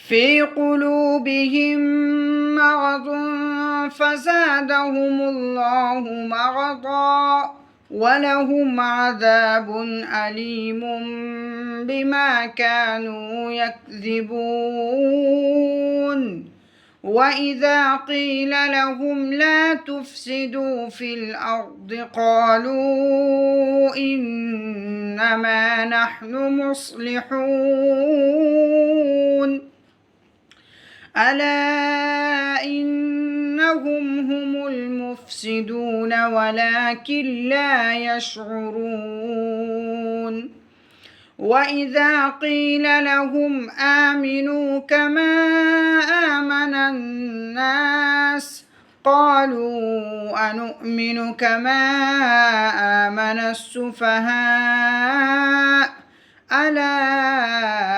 في قلوبهم مرض فزادهم الله مرضا ولهم عذاب أليم بما كانوا يكذبون وإذا قيل لهم لا تفسدوا في الأرض قالوا إنما نحن مصلحون ألا إنهم هم المفسدون ولكن لا يشعرون وإذا قيل لهم آمنوا كما آمن الناس قالوا أنؤمن كما آمن السفهاء ألا